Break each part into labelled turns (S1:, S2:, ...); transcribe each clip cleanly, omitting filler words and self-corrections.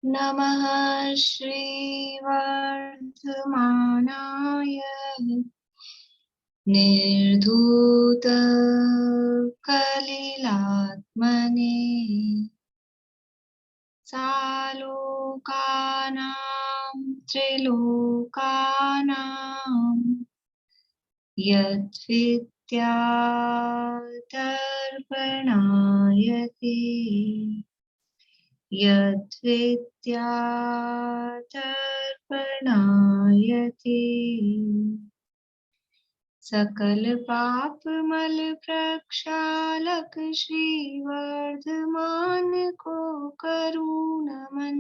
S1: नमः श्रीवर्धमानाय निर्धूतकलिलात्मने सालोकानां त्रिलोकानां यद्विद्यादर्पणायते यद्विद्यादर्पणायते सकल पाप मल प्रक्षालक श्रीवर्धमान को करुण मन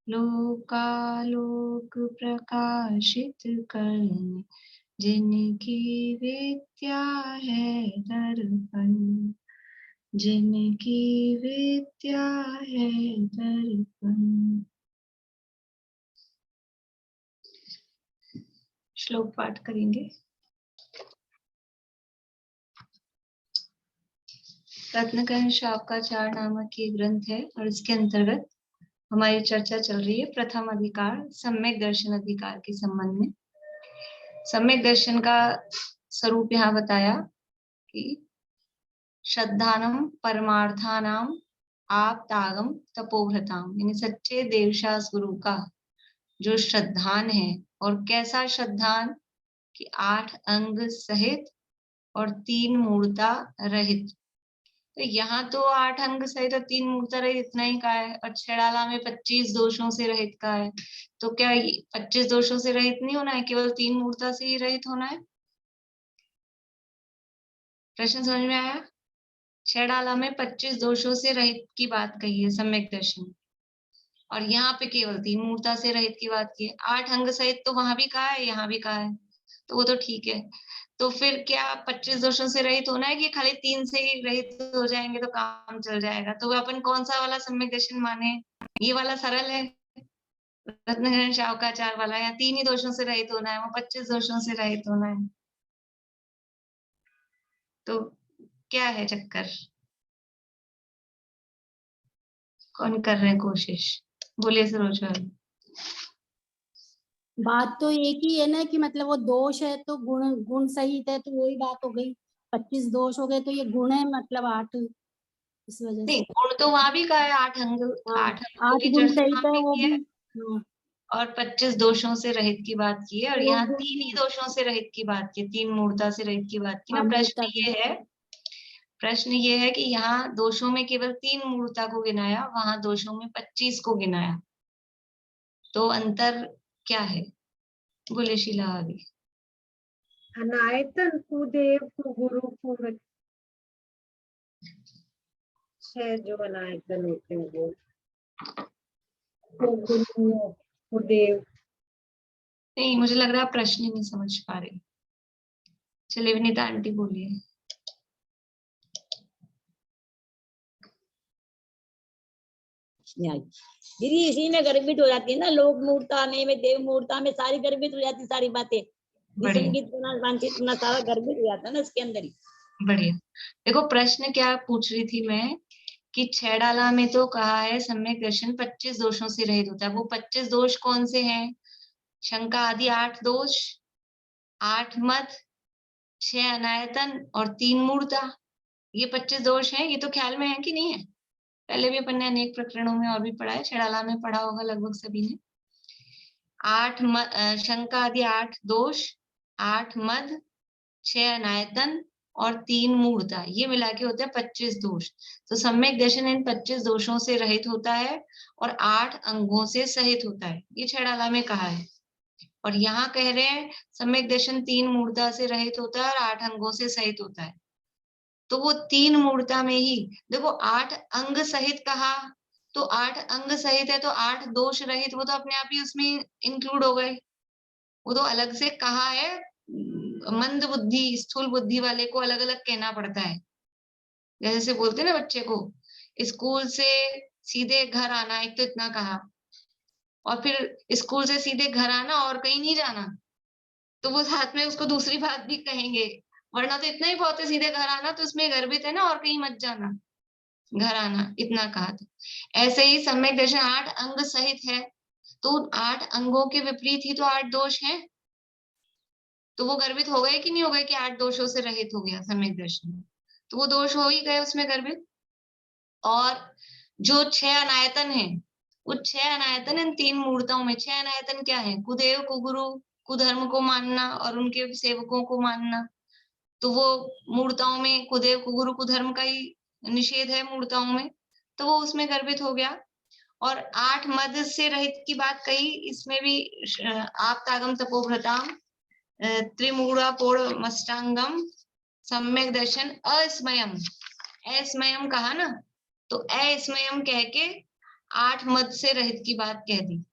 S1: लोकालोक प्रकाशित करने जिनकी विद्या है दर्पण जिनकी विद्या है दर्पण। श्लोक पाठ करेंगे। रत्नकर्ण शावकाचार नामक ये ग्रंथ है और इसके अंतर्गत हमारी चर्चा चल रही है प्रथम अधिकार सम्यक दर्शन अधिकार के संबंध में। सम्यक दर्शन का स्वरूप यहाँ बताया कि श्रद्धानम परमार्थानाम आप तागम तपोभ्रताम, यानी सच्चे देवशास गुरु का जो श्रद्धान है। और कैसा श्रद्धान कि 8 अंग सहित और 3 मूर्ता रहित। तो यहाँ तो 8 अंग सहित और 3 मूर्ता रहित इतना ही का है, और छेड़ाला में 25 दोषों से रहित का है। तो क्या 25 दोषों से रहित नहीं होना है, केवल 3 मूर्ता से ही रहित होना है? प्रश्न समझ में आया? छेड़ाला में 25 दोषों से रहित की बात कही है सम्यक दर्शन, और यहाँ पे केवल 3 मूर्ता से रहित की बात की है। 8 अंग सहित तो वहां भी कहा है, यहाँ भी कहा है, तो वो तो ठीक है। तो फिर क्या 25 दोषों से रहित होना है कि खाली 3 से ही रहित हो जाएंगे तो काम चल जाएगा? तो अपन कौन सा वाला सम्यक दर्शन माने? ये वाला सरल है रत्नकर्ण शावकाचार वाला, या 3 ही दोषों से रहित होना है, वो 25 दोषों से रहित होना है? तो क्या है चक्कर? कौन कर रहे हैं कोशिश? बोलिए सरोज।
S2: बात तो एक ही है ना कि मतलब वो दोष है तो गुण गुण सहित है, तो वही बात हो गई। 25 दोष हो गए तो ये गुण है, मतलब 8, इस वजह
S1: नहीं,
S2: से।
S1: गुण तो वहां भी कहा है, 8 अंग,
S2: हाँ,
S1: 8 अंगों
S2: 8
S1: की
S2: गुण
S1: चर्चा
S2: सहित
S1: वहां
S2: है
S1: भी
S2: वो
S1: की
S2: भी।
S1: है,
S2: हाँ,
S1: और 25 दोषों से रहित की बात की है, और
S2: वो
S1: यहाँ
S2: गुण
S1: 3 ही
S2: है।
S1: दोषों से रहित की बात की, 3 मूर्ता से रहित की बात की ना।
S2: हाँ, मूर्ता से।
S1: प्रश्न ये है कि यहाँ दोषों में केवल 3 मूर्ता को गिनाया, वहां दोषों में 25 को गिनाया, तो अंतर क्या है? बोले शीला अभी।
S3: अनायतन कुदेव कुगुरु कुरत है, जो अनायतन होते हैं वो कुगुरु कुदेव।
S1: नहीं, मुझे लग रहा है आप प्रश्न ही नहीं समझ पा रहे। चलिए विनीता आंटी बोलिए।
S4: दीदी इसी में गर्भित हो जाती है ना, लोक मूर्ता में देव मूर्ता में सारी गर्भित हो जाती है, सारी बातें विसंगित वांछित सारा गर्भित हो जाता है ना इसके अंदर ही।
S1: बढ़िया। देखो प्रश्न क्या पूछ रही थी मैं कि छेड़ाला में तो कहा है सम्यक दर्शन 25 दोषों से रहित होता है। वो 25 दोष कौन से हैं? शंका आदि 8 दोष, 8 मत, 6 अनायतन और 3 मूर्ता, ये 25 दोष हैं। ये तो ख्याल में है कि नहीं है? पहले भी अपन ने अनेक प्रकरणों में और भी पढ़ा है, छेड़ाला में पढ़ा होगा लगभग सभी ने। 8 शंका आदि 8 दोष, 8 मद, 6 अनायतन और 3 मूर्ता, ये मिला के होते हैं 25 दोष। तो सम्यक दर्शन इन 25 दोषों से रहित होता है और 8 अंगों से सहित होता है, ये छेड़ाला में कहा है। और यहाँ कह रहे हैं सम्यक दर्शन 3 मूर्ता से रहित होता है और 8 अंगों से सहित होता है। तो वो 3 मूर्ता में ही देखो 8 अंग सहित कहा, तो 8 अंग सहित है तो 8 दोष रहित, वो तो अपने आप ही उसमें इंक्लूड हो गए। वो तो अलग से कहा है, मंद बुद्धि स्थूल बुद्धि वाले को अलग अलग कहना पड़ता है। जैसे बोलते हैं ना बच्चे को स्कूल से सीधे घर आना, एक तो इतना कहा, और फिर स्कूल से सीधे घर आना और कहीं नहीं जाना, तो वो साथ में उसको दूसरी बात भी कहेंगे, वरना तो इतना ही बहुत है सीधे घर आना, तो उसमें गर्भित है ना और कहीं मत जाना। घर आना, इतना कहा था। ऐसे ही सम्यक दर्शन 8 अंग सहित है, तो 8 अंगों के विपरीत ही तो 8 दोष हैं। तो वो गर्भित हो गए कि नहीं हो गए कि 8 दोषों से रहित हो गया सम्यक दर्शन, तो वो दोष हो ही गए उसमें गर्भित। और जो 6 अनायतन है, वो 6 अनायतन इन 3 मूर्ताओं में, 6 अनायतन क्या है? कुदेव, कुगुरु, कुधर्म को मानना और उनके सेवकों को मानना। तो वो मूर्ताओं में कुदेव, कुगुरु, कुधर्म का ही निषेध है मूर्ताओं में, तो वो उसमें गर्भित हो गया। और 8 मद से रहित की बात कही, इसमें भी आपतागम तपोभ्रताम त्रिमूढ़ापोढ़ मष्टांगम सम्यक दर्शन अस्मयम, अस्मयम कहा ना, तो अस्मयम कह के 8 मद से रहित की बात कह दी।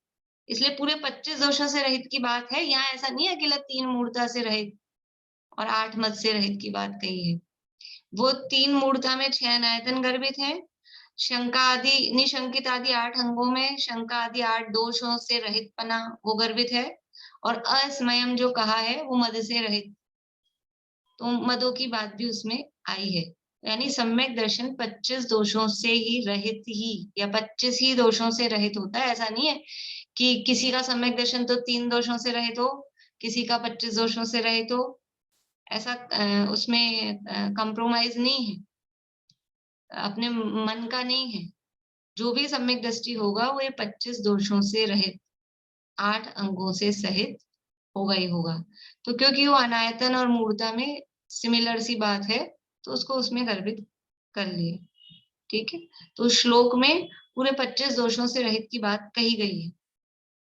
S1: इसलिए पूरे 25 दोषों से रहित की बात है। यहाँ ऐसा नहीं है अकेला 3 मूर्ता से रहित और 8 मद से रहित की बात कही है। वो 3 मूर्ता में 6 अनायतन गर्भित है। शंका आदि निशंकित आदि 8 अंगों में शंका आदि 8 दोषों से रहित पना वो गर्भित है। और अस्मयम जो कहा है वो मद से रहित, तो मदों की बात भी उसमें आई है। यानी सम्यक दर्शन 25 दोषों से ही रहित ही, या 25 ही दोषों से रहित होता है। ऐसा नहीं है कि किसी का सम्यक दर्शन तो 3 दोषों से रहित हो, किसी का 25 दोषों से रहित हो। ऐसा उसमें कंप्रोमाइज नहीं है, अपने मन का नहीं है। जो भी सम्यक दृष्टि होगा वो ये 25 दोषों से रहित 8 अंगों से सहित होगा ही होगा। तो क्योंकि वो अनायतन और मूर्ता में सिमिलर सी बात है, तो उसको उसमें गर्भित कर लिए। ठीक है, तो श्लोक में पूरे 25 दोषों से रहित की बात कही गई है।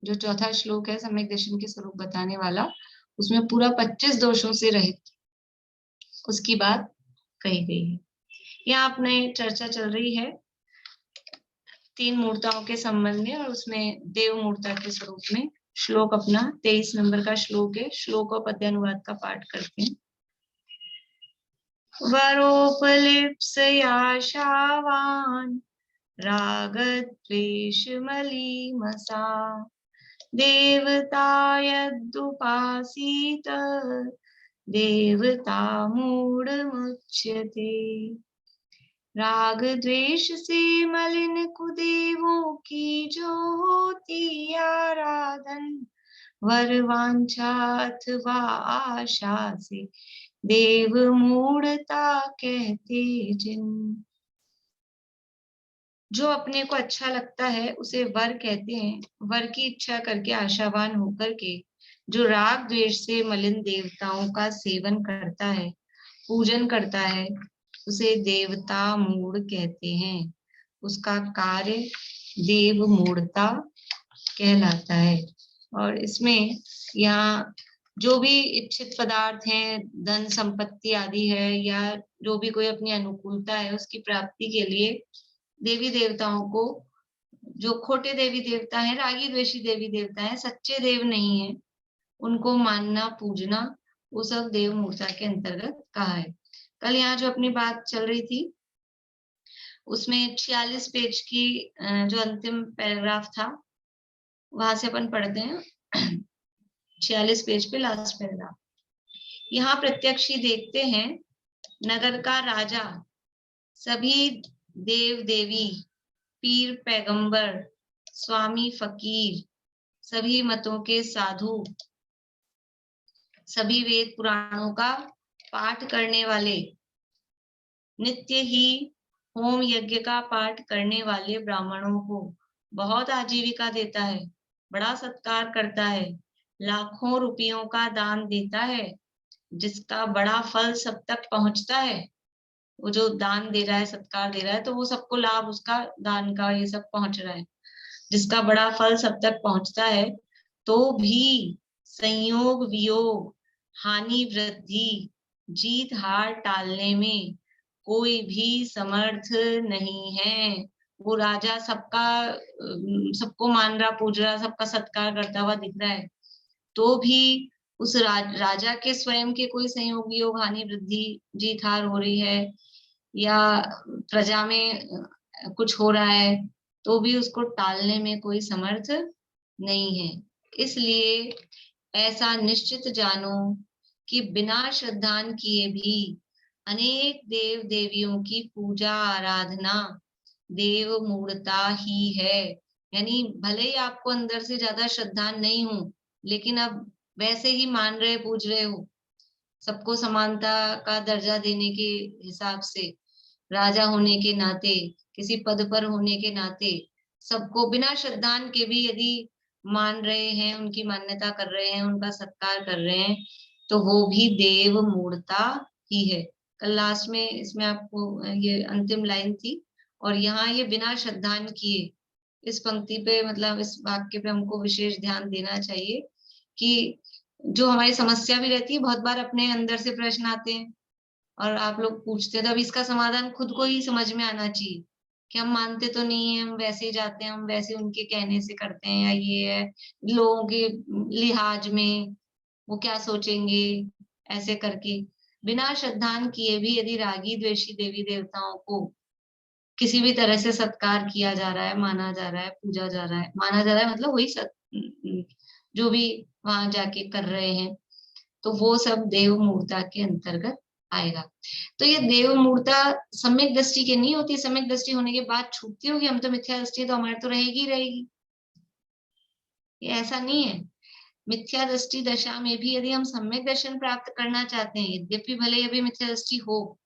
S1: जो चौथा श्लोक है सम्यक दर्शन के स्वरूप बताने वाला, उसमें पूरा 25 दोषों से रहित उसकी बात कही गई है। यहाँ अपने चर्चा चल रही है 3 मूर्ताओं के संबंध में, और उसमें देव मूर्ता के स्वरूप में। श्लोक अपना 23 नंबर का श्लोक है। श्लोक और पद्यानुवाद का पाठ करते हैं। वरोपलिप्सयाशावान् रागद्वेषमलीमसा देवता यदुपासीत देवता मूढ़मुच्यते। राग द्वेष से मलिन कुदेवों की जो होती आराधन, वर वांछा अथवा आशा से देव मूढ़ता कहते जिन। जो अपने को अच्छा लगता है उसे वर कहते हैं। वर की इच्छा करके आशावान होकर के जो राग द्वेष से मलिन देवताओं का सेवन करता है, पूजन करता है, उसे देवता मूढ़ कहते हैं। उसका कार्य देव मूढ़ता कहलाता है। और इसमें यहाँ जो भी इच्छित पदार्थ हैं, धन संपत्ति आदि है, या जो भी कोई अपनी अनुकूलता है, उसकी प्राप्ति के लिए देवी देवताओं को, जो खोटे देवी देवता हैं, रागी द्वेषी देवी देवता हैं, सच्चे देव नहीं है, उनको मानना पूजना, वो सब देव मूर्ता के अंतर्गत कहा है। कल यहाँ जो अपनी बात चल रही थी उसमें 46 पेज की जो अंतिम पैराग्राफ था वहां से अपन पढ़ते हैं। 46 पेज पे लास्ट पैराग्राफ। यहाँ प्रत्यक्ष ही देखते हैं नगर का राजा, सभी देव देवी, पीर पैगंबर, स्वामी फकीर, सभी मतों के साधु, सभी वेद पुराणों का पाठ करने वाले, नित्य ही होम यज्ञ का पाठ करने वाले ब्राह्मणों को बहुत आजीविका देता है, बड़ा सत्कार करता है, लाखों रुपयों का दान देता है, जिसका बड़ा फल सब तक पहुंचता है। वो जो दान दे रहा है, सत्कार दे रहा है, तो वो सबको लाभ उसका दान का ये सब पहुंच रहा है, जिसका बड़ा फल सब तक पहुंचता है। तो भी संयोग वियोग, हानि वृद्धि, जीत हार टालने में कोई भी समर्थ नहीं है। वो राजा सबको मान रहा, पूज रहा, सबका सत्कार करता हुआ दिख रहा है, तो भी उस राजा के स्वयं के कोई संयोग वियोग, हानि वृद्धि, जीत हार हो रही है, या प्रजा में कुछ हो रहा है, तो भी उसको टालने में कोई समर्थ नहीं है। इसलिए ऐसा निश्चित जानो कि बिना श्रद्धान किए भी अनेक देव देवियों की पूजा आराधना देव मूर्ता ही है। यानी भले ही आपको अंदर से ज्यादा श्रद्धा नहीं हो, लेकिन अब वैसे ही मान रहे पूज रहे हो, सबको समानता का दर्जा देने के हिसाब से, राजा होने के नाते, किसी पद पर होने के नाते, सबको बिना श्रद्धान के भी यदि मान रहे हैं, उनकी मान्यता कर रहे हैं, उनका सत्कार कर रहे हैं, तो वो भी देव मूर्ता ही है। कल लास्ट में इसमें आपको ये अंतिम लाइन थी, और यहाँ ये बिना श्रद्धान किए, इस पंक्ति पे मतलब इस वाक्य पे हमको विशेष ध्यान देना चाहिए कि जो हमारी समस्या भी रहती है, बहुत बार अपने अंदर से प्रश्न आते हैं और आप लोग पूछते हैं, तो अब इसका समाधान खुद को ही समझ में आना चाहिए कि हम मानते तो नहीं है, हम वैसे ही जाते हैं, हम वैसे उनके कहने से करते हैं, या ये है लोगों के लिहाज में वो क्या सोचेंगे, ऐसे करके बिना श्रद्धान किए भी यदि रागी द्वेषी देवी देवताओं को किसी भी तरह से सत्कार किया जा रहा है, माना जा रहा है, पूजा जा रहा है, माना जा रहा है मतलब वही जो भी वहां जाके कर रहे हैं, तो वो सब देव मूर्ता के अंतर्गत आएगा। तो ये देव मूर्ता सम्यक दृष्टि के नहीं होती, सम्यक दृष्टि होने के बाद छूटती होगी, हम तो मिथ्या दृष्टि तो हमारे तो रहेगी रहेगी, ये ऐसा नहीं है। मिथ्या दृष्टि दशा में भी यदि हम सम्यक दर्शन प्राप्त करना चाहते हैं, यद्यपि भले अभी मिथ्या दृष्टि हो,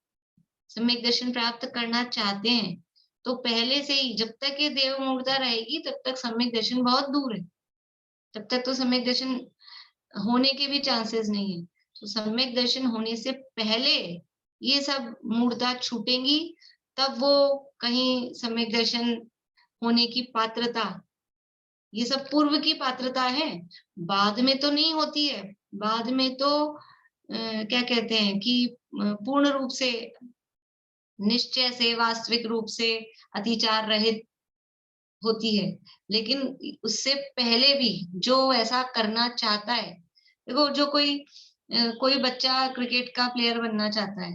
S1: सम्यक दर्शन प्राप्त करना चाहते हैं, तो पहले से ही जब तक ये देव मूर्ता रहेगी तब तक सम्यक दर्शन बहुत दूर है, तब तक तो सम्यक दर्शन होने के भी चांसेस नहीं है। तो सम्यक दर्शन होने से पहले ये सब मूर्ता छूटेंगी, तब वो कहीं सम्यक दर्शन होने की पात्रता, ये सब पूर्व की पात्रता है, बाद में तो नहीं होती है। बाद में तो क्या कहते हैं कि पूर्ण रूप से, निश्चय से, वास्तविक रूप से अतिचार रहित होती है। लेकिन उससे पहले भी जो ऐसा करना चाहता है, देखो जो कोई बच्चा क्रिकेट का प्लेयर बनना चाहता है,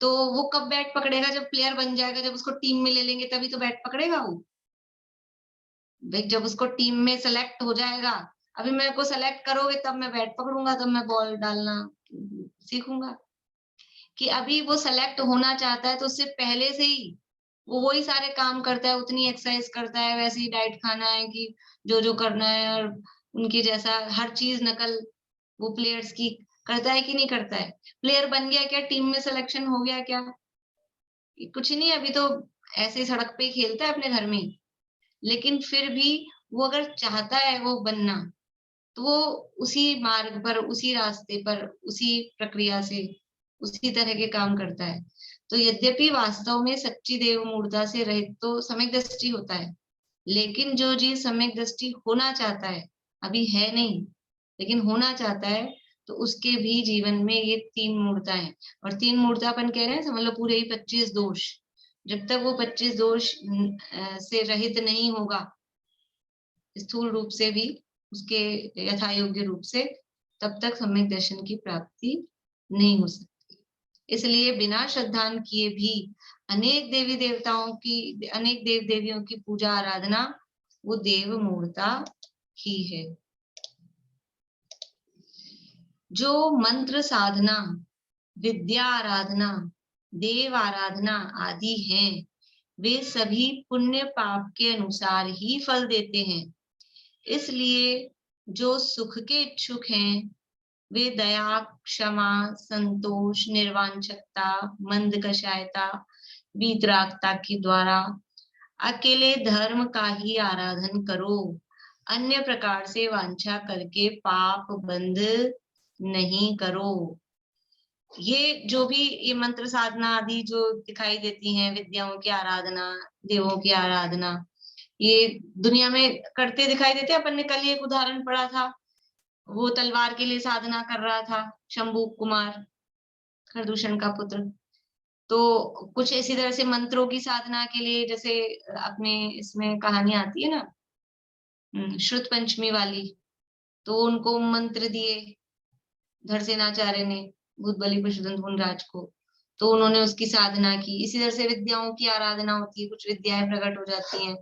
S1: तो वो कब बैट पकड़ेगा? जब प्लेयर बन जाएगा, जब उसको टीम में ले लेंगे तभी तो बैट पकड़ेगा वो। भाई जब उसको टीम में सेलेक्ट हो जाएगा, अभी मेरे को सेलेक्ट करोगे तब मैं बैट पकड़ूंगा, तब मैं बॉल डालना सीखूंगा। कि अभी वो सेलेक्ट होना चाहता है, तो उससे पहले से ही वो वही सारे काम करता है, उतनी एक्सरसाइज करता है, वैसे ही डाइट खाना है कि जो जो करना है, और उनकी जैसा हर चीज नकल वो प्लेयर्स की करता है कि नहीं करता है। प्लेयर बन गया क्या? टीम में सिलेक्शन हो गया क्या? कुछ नहीं, अभी तो ऐसे सड़क पे खेलता है अपने घर में। लेकिन फिर भी वो अगर चाहता है वो बनना, तो वो उसी मार्ग पर, उसी रास्ते पर, उसी प्रक्रिया से, उसी तरह के काम करता है। तो यद्यपि वास्तव में सच्ची देव मूर्ता से रहित तो सम्यक दृष्टि होता है, लेकिन जो जीव सम्यक दृष्टि होना चाहता है, अभी है नहीं लेकिन होना चाहता है, तो उसके भी जीवन में ये 3 मूर्ता है। और 3 मूर्तापन कह रहे हैं, समझ लो पूरे ही 25 दोष। जब तक वो 25 दोष से रहित नहीं होगा, स्थूल रूप से भी, उसके यथा योग्य रूप से, तब तक सम्यक दर्शन की प्राप्ति नहीं हो सकती। इसलिए बिना श्रद्धान किए भी अनेक देवी देवताओं की, अनेक देव देवियों की पूजा आराधना वो देव मूर्ता ही है। जो मंत्र साधना, विद्या आराधना, देव आराधना आदि हैं, वे सभी पुण्य पाप के अनुसार ही फल देते हैं। इसलिए जो सुख के इच्छुक हैं, वे दया, क्षमा, संतोष, निर्वांछकता, मंद कषायता, वीतरागता के द्वारा अकेले धर्म का ही आराधन करो, अन्य प्रकार से वांछा करके पाप बंध नहीं करो। ये जो भी ये मंत्र साधना आदि जो दिखाई देती हैं, विद्याओं की आराधना, देवों की आराधना, ये दुनिया में करते दिखाई देते हैं। अपन ने कल एक उदाहरण पढ़ा था, वो तलवार के लिए साधना कर रहा था, शंभू कुमार, खरदूषण का पुत्र। तो कुछ इसी तरह से मंत्रों की साधना के लिए, जैसे अपने इसमें कहानी आती है ना श्रुत पंचमी वाली, तो उनको मंत्र दिए धरसेनाचार्य ने भूत बलि पशुधन राज को, तो उन्होंने उसकी साधना की। इसी तरह से विद्याओं की आराधना होती है, कुछ विद्याएं प्रकट हो जाती हैं।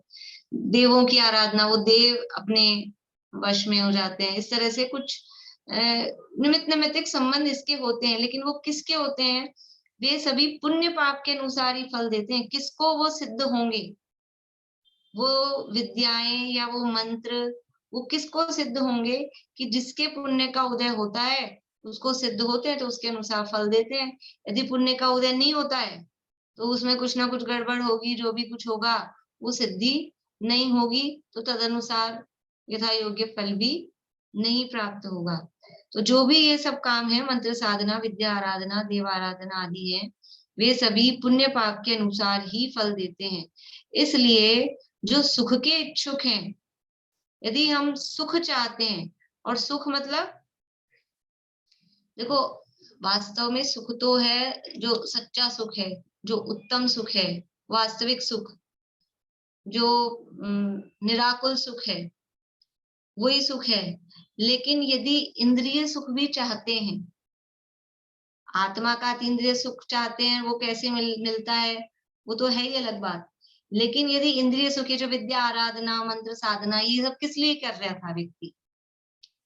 S1: देवों की आराधना, वो देव अपने वश में हो जाते हैं। इस तरह से कुछ निमित्त नैमित्तिक संबंध इसके होते हैं, लेकिन वो किसके होते हैं? वे सभी पुण्य पाप के अनुसार ही फल देते हैं। किसको वो सिद्ध होंगे? वो विद्याएं या वो मंत्र, वो किसको सिद्ध होंगे? कि जिसके पुण्य का उदय होता है उसको सिद्ध होते हैं, तो उसके अनुसार फल देते हैं। यदि पुण्य का उदय नहीं होता है तो उसमें कुछ ना कुछ गड़बड़ होगी, जो भी कुछ होगा वो सिद्धि नहीं होगी, तो तदनुसार यथा योग्य फल भी नहीं प्राप्त होगा। तो जो भी ये सब काम है, मंत्र साधना, विद्या आराधना, देव आराधना आदि है, वे सभी पुण्य पाप के अनुसार ही फल देते हैं। इसलिए जो सुख के इच्छुक हैं, यदि हम सुख चाहते हैं, और सुख मतलब देखो वास्तव में सुख तो है जो सच्चा सुख है, जो उत्तम सुख है, वास्तविक सुख, जो निराकुल सुख है, वही सुख है। लेकिन यदि इंद्रिय सुख भी चाहते हैं, आत्मा का अतीन्द्रिय सुख चाहते हैं, वो कैसे मिलता है वो तो है ही अलग बात। लेकिन यदि इंद्रिय सुख, जो विद्या आराधना, मंत्र साधना, ये सब किस लिए कर रहा था व्यक्ति?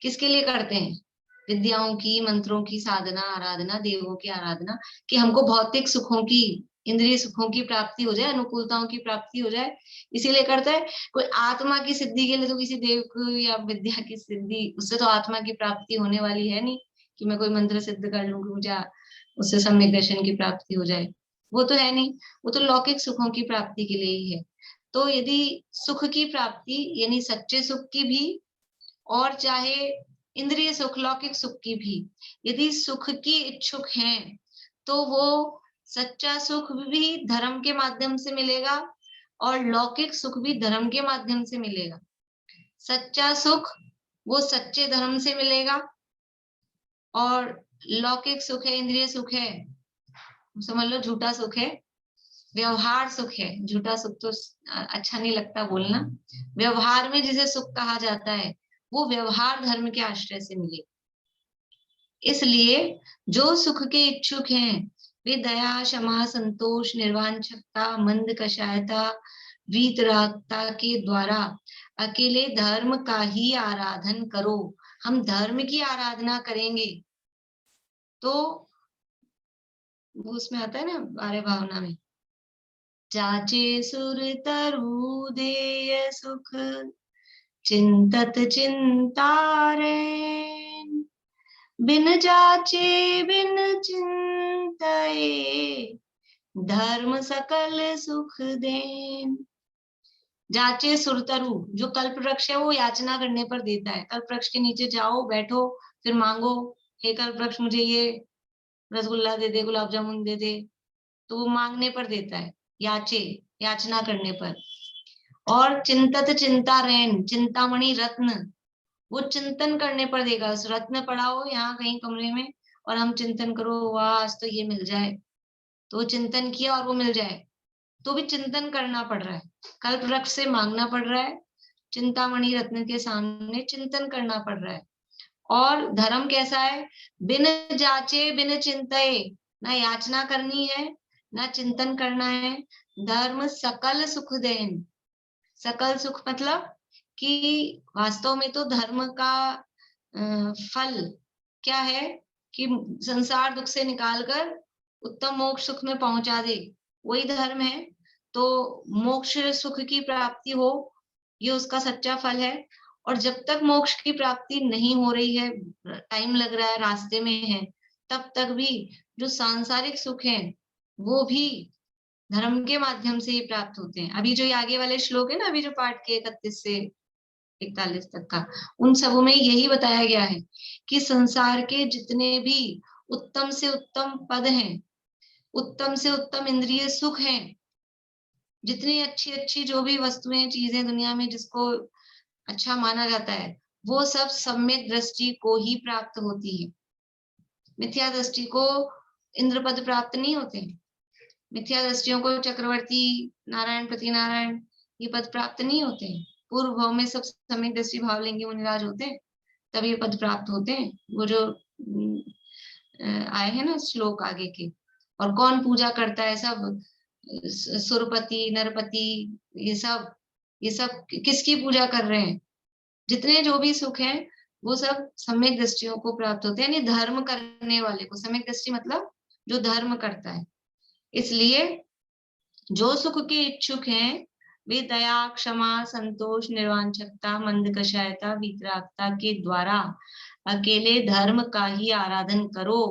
S1: किसके लिए करते हैं? विद्याओं की, मंत्रों की साधना, आराधना, देवों की आराधना, कि हमको भौतिक सुखों की, इंद्रिय सुखों की प्राप्ति हो जाए, अनुकूलताओं की प्राप्ति हो जाए, इसीलिए करता है। कोई आत्मा की सिद्धि के लिए तो किसी देव को या विद्या की सिद्धि, उससे तो आत्मा की प्राप्ति होने वाली है नहीं कि मैं कोई मंत्र सिद्ध कर लूं कि मुझे उससे सम्यक दर्शन की प्राप्ति हो जाए, वो तो है नहीं। वो तो लौकिक सुखों की प्राप्ति के लिए ही है। तो यदि सुख की प्राप्ति यानी सच्चे सुख की भी, और चाहे इंद्रिय सुख, लौकिक सुख की भी, यदि सुख की इच्छुक हैं, तो वो सच्चा सुख भी धर्म के माध्यम से मिलेगा और लौकिक सुख भी धर्म के माध्यम से मिलेगा। सच्चा सुख वो सच्चे धर्म से मिलेगा, और लौकिक सुख है, इंद्रिय सुख है, समझ लो झूठा सुख है, व्यवहार सुख है। झूठा सुख तो अच्छा नहीं लगता बोलना। व्यवहार में जिसे सुख कहा जाता है वो व्यवहार धर्म के आश्रय से मिले। इसलिए जो सुख के इच्छुक हैं वे दया, क्षमा, संतोष, निर्वांछकता, मंद कषायता, वीतरागता के द्वारा अकेले धर्म का ही आराधन करो। हम धर्म की आराधना करेंगे तो वो उसमें आता है ना आर्य भावना में, जाचे सुर तरु देय सुख चिंतत चिंतारेन, बिन जाचे बिन चिंतये धर्म सकल सुख देन। जाचे सुरतरु, जो कल्प वृक्ष है वो याचना करने पर देता है। कल्प वृक्ष के नीचे जाओ, बैठो, फिर मांगो, हे कल्प वृक्ष मुझे ये रसगुल्ला दे दे, गुलाब जामुन दे दे, तो वो मांगने पर देता है, याचे, याचना करने पर। और चिंतत चिंता रैन, चिंतामणि रत्न, वो चिंतन करने पर देगा। उस रत्न पड़ाओ यहाँ कहीं कमरे में और हम चिंतन करो, वाह आज तो ये मिल जाए, तो चिंतन किया और वो मिल जाए, तो भी चिंतन करना पड़ रहा है, कल्प वृक्ष से मांगना पड़ रहा है, चिंतामणि रत्न के सामने चिंतन करना पड़ रहा है। और धर्म कैसा है? बिन जाचे बिन चिंतये, ना याचना करनी है ना चिंतन करना है। धर्म सकल सुख देन। सकल सुख मतलब कि वास्तव में तो धर्म का फल क्या है कि संसार दुख से निकालकर उत्तम मोक्ष सुख में पहुंचा दे, वही धर्म है। तो मोक्ष सुख की प्राप्ति हो, ये उसका सच्चा फल है। और जब तक मोक्ष की प्राप्ति नहीं हो रही है, टाइम लग रहा है, रास्ते में है, तब तक भी जो सांसारिक सुख है वो भी धर्म के माध्यम से ही प्राप्त होते हैं। अभी जो ये आगे वाले श्लोक है ना, अभी जो पाठ के 31 से 41 तक का, उन सबों में यही बताया गया है कि संसार के जितने भी उत्तम से उत्तम पद हैं, उत्तम से उत्तम इंद्रिय सुख हैं, जितनी अच्छी अच्छी जो भी वस्तुएं, चीजें दुनिया में जिसको अच्छा माना जाता है, वो सब सम्यक दृष्टि को ही प्राप्त होती है। मिथ्या दृष्टि को इंद्र पद प्राप्त नहीं होते। मिथ्या दृष्टियों को चक्रवर्ती, नारायण, पति नारायण, ये पद प्राप्त नहीं होते। पूर्व भाव में सब सम्यक दृष्टि भाव लेंगे मुनिराज होते हैं, तब ये पद प्राप्त होते हैं। वो जो आए हैं ना श्लोक आगे के, और कौन पूजा करता है, सब सुरपति, नरपति, ये सब किसकी पूजा कर रहे हैं? जितने जो भी सुख हैं वो सब सम्यक दृष्टियों को प्राप्त होते हैं, यानी धर्म करने वाले को। सम्यक दृष्टि मतलब जो धर्म करता है। इसलिए जो सुख के इच्छुक हैं वे दया, क्षमा, संतोष, निर्वांछकता, मंदकषायता, वीतरागता के द्वारा अकेले धर्म का ही आराधन करो।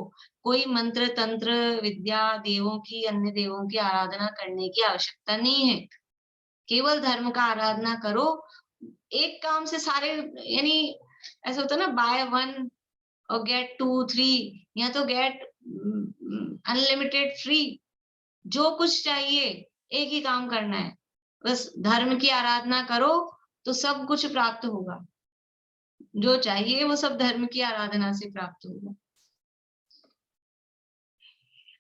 S1: कोई मंत्र, तंत्र, विद्या, देवों की, अन्य देवों की आराधना करने की आवश्यकता नहीं है। केवल धर्म का आराधना करो। एक काम से सारे, यानी ऐसा होता है ना, बाय वन और गेट 2 3, या तो गेट अनलिमिटेड फ्री। जो कुछ चाहिए एक ही काम करना है, बस धर्म की आराधना करो तो सब कुछ प्राप्त होगा। जो चाहिए वो सब धर्म की आराधना से प्राप्त होगा।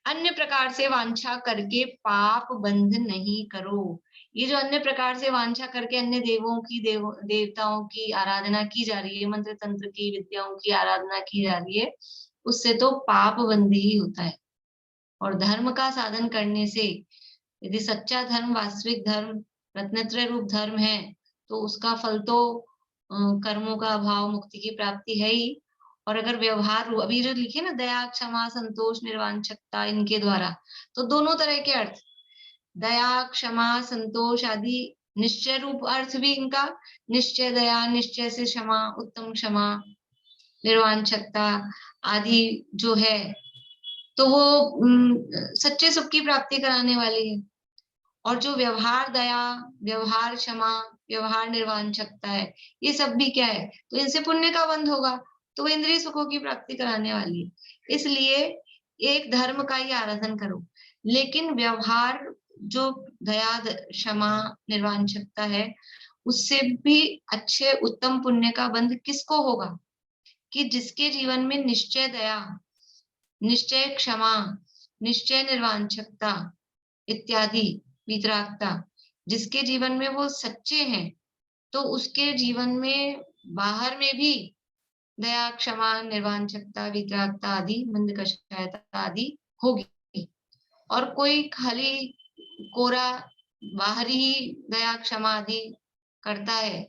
S1: अन्य प्रकार से वांछा करके पाप बंध नहीं करो। ये जो अन्य प्रकार से वांछा करके अन्य देवों की, देवताओं की आराधना की जा रही है, मंत्र तंत्र की विद्याओं की आराधना की जा रही है, उससे तो पाप बंध ही होता है। और धर्म का साधन करने से, यदि सच्चा धर्म, वास्तविक धर्म, रत्नत्रय रूप धर्म है, तो उसका फल तो कर्मों का अभाव, मुक्ति की प्राप्ति है ही। और अगर व्यवहार, अभी जो लिखे ना, दया, क्षमा, संतोष, निर्वांछकता, इनके द्वारा, तो दोनों तरह के अर्थ, दया, क्षमा, संतोष आदि निश्चय रूप अर्थ भी इनका, निश्चय दया, निश्चय से क्षमा, उत्तम क्षमा, निर्वांछकता आदि जो है, तो वो सच्चे सुख की प्राप्ति कराने वाली है। और जो व्यवहार दया, व्यवहार क्षमा, व्यवहार निर्वांछकता है, ये सब भी क्या है, तो इनसे पुण्य का बंध होगा, तो वो इंद्रिय सुखों की प्राप्ति कराने वाली है। इसलिए एक धर्म का ही आराधन करो। लेकिन व्यवहार जो दया, क्षमा, निर्वांछकता है, उससे भी अच्छे उत्तम पुण्य का बंध किसको होगा, कि जिसके जीवन में निश्चय दया, निश्चय क्षमा, निश्चय निर्वांछकता इत्यादि, वितरागता, जिसके जीवन में वो सच्चे हैं, तो उसके जीवन में बाहर में भी दया, क्षमा, निर्वांछकता, वितरागता आदि, मंदकषायता आदि होगी। और कोई खाली कोरा बाहरी ही दया, क्षमा आदि करता है,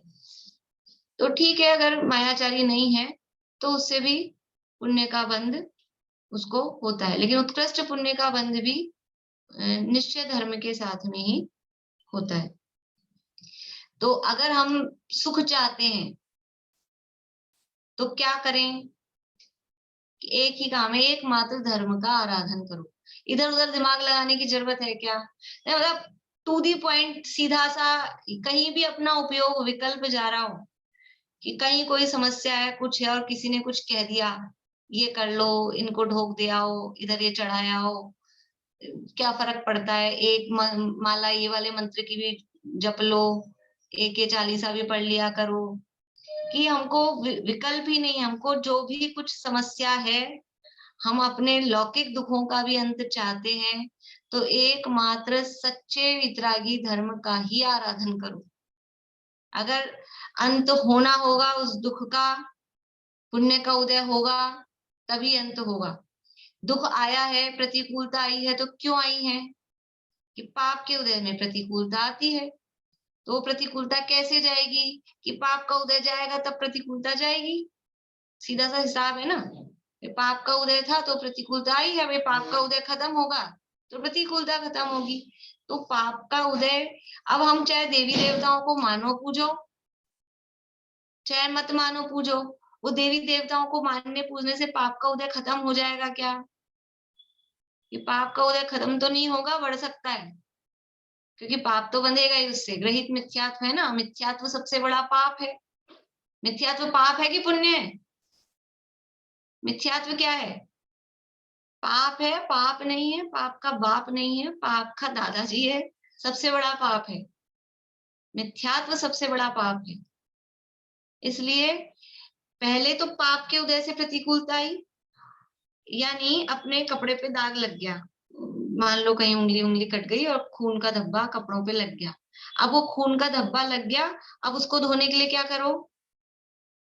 S1: तो ठीक है, अगर मायाचारी नहीं है तो उससे भी पुण्य का बंध उसको होता है। लेकिन उत्कृष्ट पुण्य का बंध भी निश्चय धर्म के साथ में ही होता है। तो अगर हम सुख चाहते हैं तो क्या करें, एक ही काम है, एकमात्र धर्म का आराधन करो। इधर उधर दिमाग लगाने की जरूरत है क्या, मतलब टू दी पॉइंट, सीधा सा, कहीं भी अपना उपयोग विकल्प जा रहा हो, कि कहीं कोई समस्या है, कुछ है, और किसी ने कुछ कह दिया, ये कर लो, इनको ढोक दे आओ, इधर ये चढ़ाया हो, क्या फर्क पड़ता है, एक माला ये वाले मंत्र की भी जप लो, एक ये चालीसा भी पढ़ लिया करो, कि हमको विकल्प ही नहीं, हमको जो भी कुछ समस्या है, हम अपने लौकिक दुखों का भी अंत चाहते हैं, तो एकमात्र सच्चे वितरागी धर्म का ही आराधन करो। अगर अंत होना होगा उस दुख का, पुण्य का उदय होगा, तभी अंत होगा। दुख आया है, प्रतिकूलता आई है, तो क्यों आई है, कि पाप के उदय में प्रतिकूलता आती है। तो वो प्रतिकूलता कैसे जाएगी, कि पाप का उदय जाएगा तब प्रतिकूलता जाएगी। सीधा सा हिसाब है ना, पाप का उदय था तो प्रतिकूलता आई है, भाई पाप का उदय खत्म होगा तो प्रतिकूलता खत्म होगी। तो पाप का उदय, अब हम चाहे देवी देवताओं को मानो पूजो, चाहे मत मानो पूजो, वो देवी देवताओं को मानने पूजने से पाप का उदय खत्म हो जाएगा क्या, ये पाप का उदय खत्म तो नहीं होगा, बढ़ सकता है, क्योंकि पाप तो बंधेगा ही उससे। ग्रहित मिथ्यात्व है ना, मिथ्यात्व सबसे बड़ा पाप है। मिथ्यात्व पाप है कि पुण्य है, मिथ्यात्व क्या है, पाप है, पाप नहीं है, पाप का बाप नहीं है, पाप का दादाजी है, सबसे बड़ा पाप है, मिथ्यात्व सबसे बड़ा पाप है। इसलिए पहले तो पाप के उदय से प्रतिकूलता आई, यानी अपने कपड़े पे दाग लग गया, मान लो कहीं उंगली कट गई और खून का धब्बा कपड़ों पे लग गया। अब वो खून का धब्बा लग गया, अब उसको धोने के लिए क्या करो,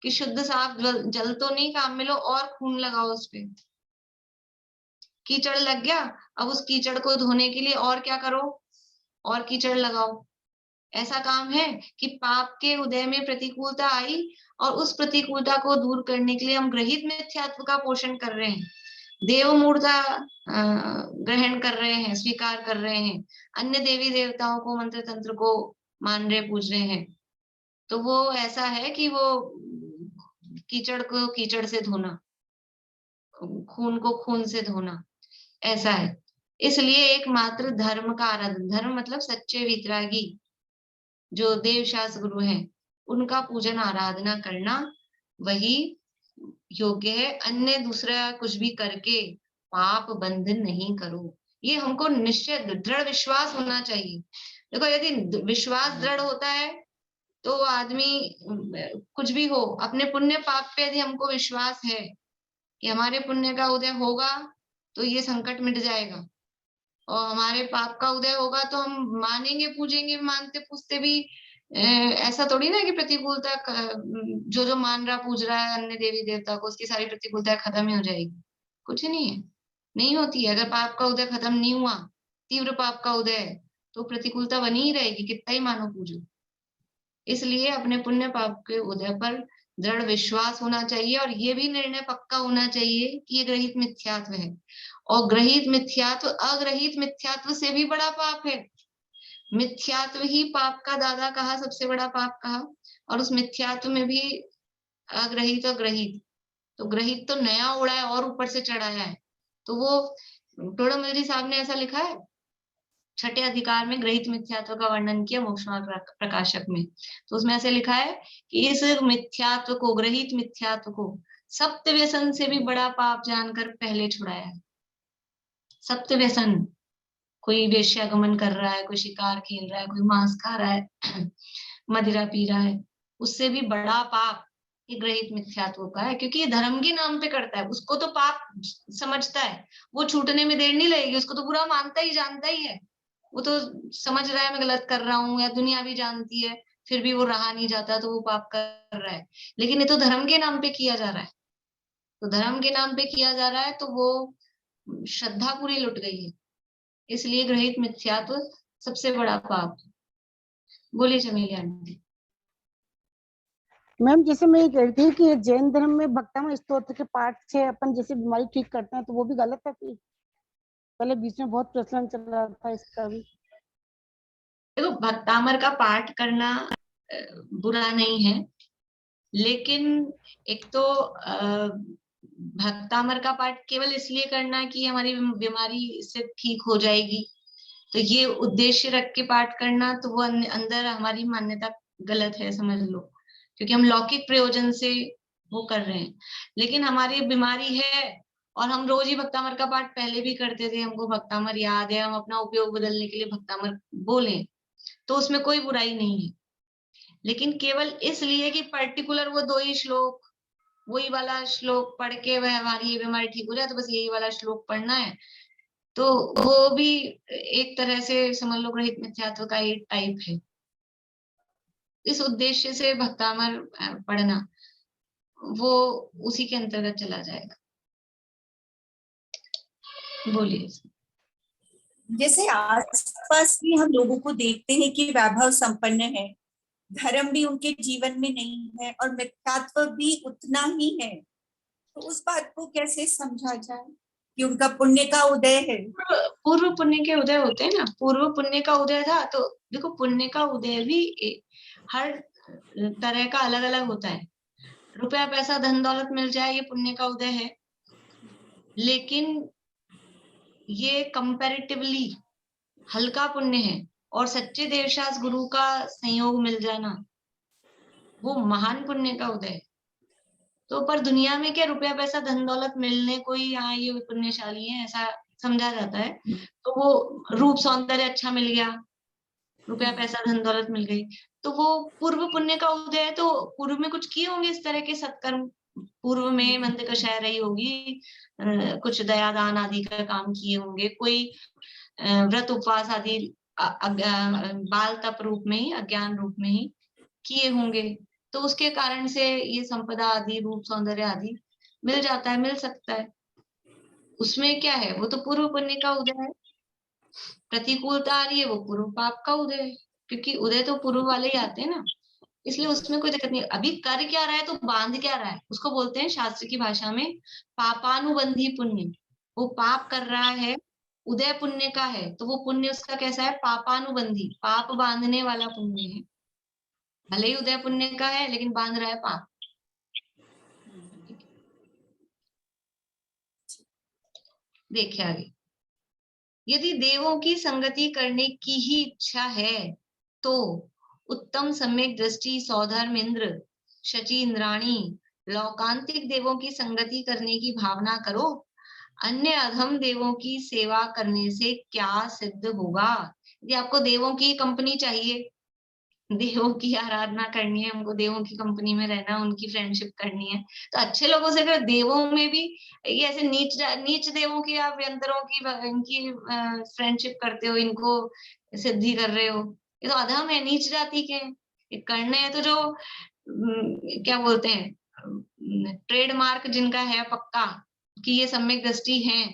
S1: कि शुद्ध साफ जल तो नहीं काम में लो, और खून लगाओ उस पे। कीचड़ लग गया, अब उस कीचड़ को धोने के लिए और क्या करो, और कीचड़ लगाओ। ऐसा काम है कि पाप के उदय में प्रतिकूलता आई और उस प्रतिकूलता को दूर करने के लिए हम ग्रहित मिथ्यात्व का पोषण कर रहे हैं, देव मूर्ता ग्रहण कर रहे हैं, स्वीकार कर रहे हैं, अन्य देवी देवताओं को, मंत्र तंत्र को मान रहे, पूज रहे हैं। तो वो ऐसा है कि वो कीचड़ को कीचड़ से धोना, खून को खून से धोना, ऐसा है। इसलिए एकमात्र धर्म का आराधन, धर्म मतलब सच्चे वितरागी जो देवशास्त्र गुरु हैं, उनका पूजन आराधना करना वही योग्य है। अन्य दूसरा कुछ भी करके पाप बंधन नहीं करो, ये हमको निश्चय दृढ़ विश्वास होना चाहिए। देखो, यदि विश्वास दृढ़ होता है तो आदमी कुछ भी हो, अपने पुण्य पाप पे यदि हमको विश्वास है कि हमारे पुण्य का उदय होगा तो ये संकट मिट जाएगा, और हमारे पाप का उदय होगा तो हम मानेंगे, पूजेंगे, मानते पूजते भी ऐसा थोड़ी ना कि प्रतिकूलता जो जो मान रहा पूज रहा है अन्य देवी देवता को, उसकी सारी प्रतिकूलता खत्म ही हो जाएगी। कुछ नहीं है, नहीं होती है। अगर पाप का उदय खत्म नहीं हुआ, तीव्र पाप का उदय है, तो प्रतिकूलता बनी ही रहेगी, कितना ही मानो पूजो। इसलिए अपने पुण्य पाप के उदय पर दृढ़ विश्वास होना चाहिए, और ये भी निर्णय पक्का होना चाहिए कि ये ग्रहित मिथ्यात्व है, और ग्रहित मिथ्यात्व अग्रहित मिथ्यात्व से भी बड़ा पाप है। मिथ्यात्व ही पाप का दादा कहा, सबसे बड़ा पाप कहा, और उस मिथ्यात्व में भी अग्रहित और ग्रहित, तो ग्रहित तो नया उड़ा है और ऊपर से चढ़ाया है। तो वो टोडरमल जी साहब ने ऐसा लिखा है छठे अधिकार में, ग्रहित मिथ्यात्व का वर्णन किया मोक्षमार्ग प्रकाशक में। तो उसमें ऐसे लिखा है कि इस मिथ्यात्व को, ग्रहित मिथ्यात्व को सप्त व्यसन से भी बड़ा पाप जानकर पहले छुड़ाया है। सप्त व्यसन, कोई वेश्यागमन कर रहा है, कोई शिकार खेल रहा है, कोई मांस खा रहा है, मदिरा पी रहा है, उससे भी बड़ा पाप ये ग्रहित मिथ्यात्व का है, क्योंकि ये धर्म के नाम पे करता है। उसको तो पाप समझता है, वो छूटने में देर नहीं लगेगी, उसको तो बुरा मानता ही, जानता ही है, वो तो समझ रहा है मैं गलत कर रहा हूँ, या दुनिया भी जानती है, फिर भी वो रहा नहीं जाता, तो वो पाप कर रहा है। लेकिन ये तो धर्म के नाम पे किया जा रहा है, तो धर्म के नाम पे किया जा रहा है, तो वो श्रद्धा पूरी लुट गई है। इसलिए ग्रहित मिथ्यात्व सबसे बड़ा पाप। बोलिए चमेली आंटी।
S2: मैम, जैसे मैं ये कह रही थी कि जैन धर्म में भक्तम स्तोत्र के पाठ से अपन जैसे बीमारी ठीक करते हैं, तो वो भी गलत है फिर? पहले बीच में बहुत प्रचलन चल रहा था इसका भी।
S1: देखो, भक्तामर का पाठ करना बुरा नहीं है, लेकिन एक तो भक्तामर का पाठ केवल इसलिए करना कि हमारी बीमारी से ठीक हो जाएगी, तो ये उद्देश्य रख के पाठ करना, तो वो अंदर हमारी मान्यता गलत है, समझ लो, क्योंकि हम लौकिक प्रयोजन से वो कर रहे हैं। लेकिन हमारी बीमारी है और हम रोज ही भक्तामर का पाठ पहले भी करते थे, हमको भक्तामर याद है, हम अपना उपयोग बदलने के लिए भक्तामर बोले, तो उसमें कोई बुराई नहीं है। लेकिन केवल इसलिए कि पर्टिकुलर वो 2 ही श्लोक, वही वाला श्लोक पढ़ के वह हमारी ये बीमारी ठीक हो जाए, तो बस यही वाला श्लोक पढ़ना है, तो वो भी एक तरह से समझ लो ग्रहित मिथ्यात्व का एक टाइप है। इस उद्देश्य से भक्तामर पढ़ना वो उसी के अंतर्गत चला जाएगा। बोलिए।
S5: जैसे आसपास भी हम लोगों को देखते हैं कि वैभव संपन्न है, धर्म भी उनके जीवन में नहीं है और मिथ्यात्व भी उतना ही है, तो उस बात को कैसे समझा जाए कि उनका पुण्य का उदय है?
S1: पूर्व पुण्य के उदय होते हैं ना, पूर्व पुण्य का उदय था, तो देखो पुण्य का उदय भी हर तरह का अलग अलग होता है। रुपया पैसा धन दौलत मिल जाए, ये पुण्य का उदय है, लेकिन ये कंपैरेटिवली हल्का पुण्य है। और सच्चे देवशास्त्र गुरु का संयोग मिल जाना, वो महान पुण्य का उदय है। तो पर दुनिया में क्या रुपया पैसा धन दौलत मिलने को ही हाँ ये पुण्यशाली है ऐसा समझा जाता है। तो वो रूप सौंदर्य अच्छा मिल गया, रुपया पैसा धन दौलत मिल गई, तो वो पूर्व पुण्य का उदय है। तो पूर्व में कुछ किए होंगे इस तरह के सत्कर्म, पूर्व में मंद कषाय रही होगी, कुछ दयादान आदि का काम किए होंगे, कोई व्रत उपवास आदि बाल तप रूप में ही, अज्ञान रूप में ही किए होंगे, तो उसके कारण से ये संपदा आदि, रूप सौंदर्य आदि मिल जाता है, मिल सकता है। उसमें क्या है, वो तो पूर्व पुण्य का उदय है। प्रतिकूलता आ रही है, वो पूर्व पाप का उदय है। क्योंकि उदय तो पूर्व वाले ही आते हैं ना, इसलिए उसमें कोई दिक्कत नहीं। अभी कर क्या रहा है तो बांध क्या रहा है, उसको बोलते हैं शास्त्र की भाषा में पापानुबंधी पुण्य। वो पाप कर रहा है, उदय पुण्य का है, तो वो पुण्य उसका कैसा है, पापानुबंधी, पाप बांधने वाला पुण्य है। भले ही उदय पुण्य का है लेकिन बांध रहा है पाप। देखिए आगे, यदि देवों की संगति करने की ही इच्छा है तो उत्तम सम्यक दृष्टि सौधर्म इंद्र शची इंद्राणी लौकांतिक देवों की संगति करने की भावना करो। अन्य अधम देवों की सेवा करने से क्या सिद्ध होगा। यदि आपको देवों की कंपनी चाहिए, देवों की आराधना करनी है, हमको देवों की कंपनी में रहना, उनकी फ्रेंडशिप करनी है, तो अच्छे लोगों से अगर देवों में भी ये ऐसे नीच देवों की आप यंत्रों की इनकी फ्रेंडशिप करते हो, इनको सिद्धि कर रहे हो, ये तो अधम है, नीच जाति के। ये करने हैं तो जो क्या बोलते हैं ट्रेडमार्क जिनका है पक्का कि ये सम्यक दृष्टि है,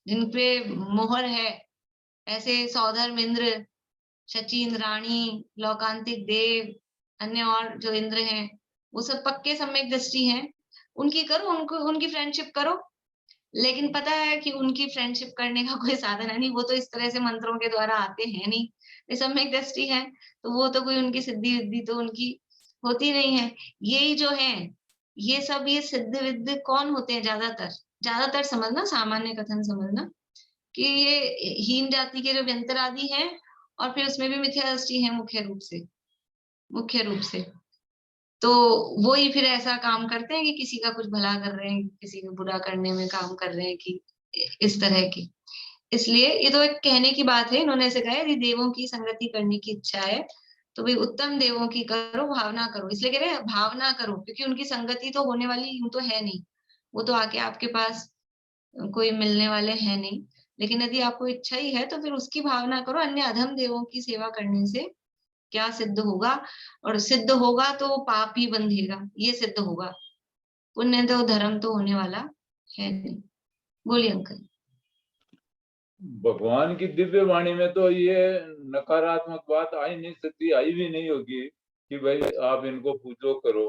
S1: जिन पे मोहर है, ऐसे सौधर्म इंद्र शची इंद्राणी लौकांतिक देव अन्य और जो इंद्र हैं वो सब पक्के सम्यक दृष्टि हैं, उनकी करो, उनको उनकी फ्रेंडशिप करो। लेकिन पता है कि उनकी फ्रेंडशिप करने का कोई साधन है नहीं, वो तो इस तरह से मंत्रों के द्वारा आते हैं नहीं, ये सम्यक दृष्टि है तो वो तो कोई उनकी सिद्धि विद्धि तो उनकी होती नहीं है। यही जो है ये सब ये सिद्ध विद्ध कौन होते हैं, ज्यादातर समझना, सामान्य कथन समझना कि ये हीन जाति के जो व्यंतर आदि हैं और फिर उसमें भी मिथ्या दृष्टि है मुख्य रूप से तो वो ही फिर ऐसा काम करते हैं कि किसी का कुछ भला कर रहे हैं, किसी का बुरा करने में काम कर रहे हैं कि इस तरह की। इसलिए ये तो एक कहने की बात है, इन्होंने ऐसे कहा यदि देवों की संगति करने की इच्छा है तो भाई उत्तम देवों की करो, भावना करो। इसलिए कह रहे हैं भावना करो, क्योंकि उनकी संगति तो होने वाली यूं तो है नहीं, वो तो आके आपके पास कोई मिलने वाले हैं नहीं। लेकिन यदि आपको इच्छा ही है तो फिर उसकी भावना करो। अन्य अधम देवों की सेवा करने से क्या सिद्ध होगा, और सिद्ध होगा तो वो पाप ही बंधेगा, ये सिद्ध होगा, पुण्य तो धर्म तो होने वाला है नहीं। बोलिए अंकल।
S6: भगवान की दिव्य वाणी में तो ये नकारात्मक बात आई नहीं सकती, आई भी नहीं होगी कि भाई आप इनको पूजो करो,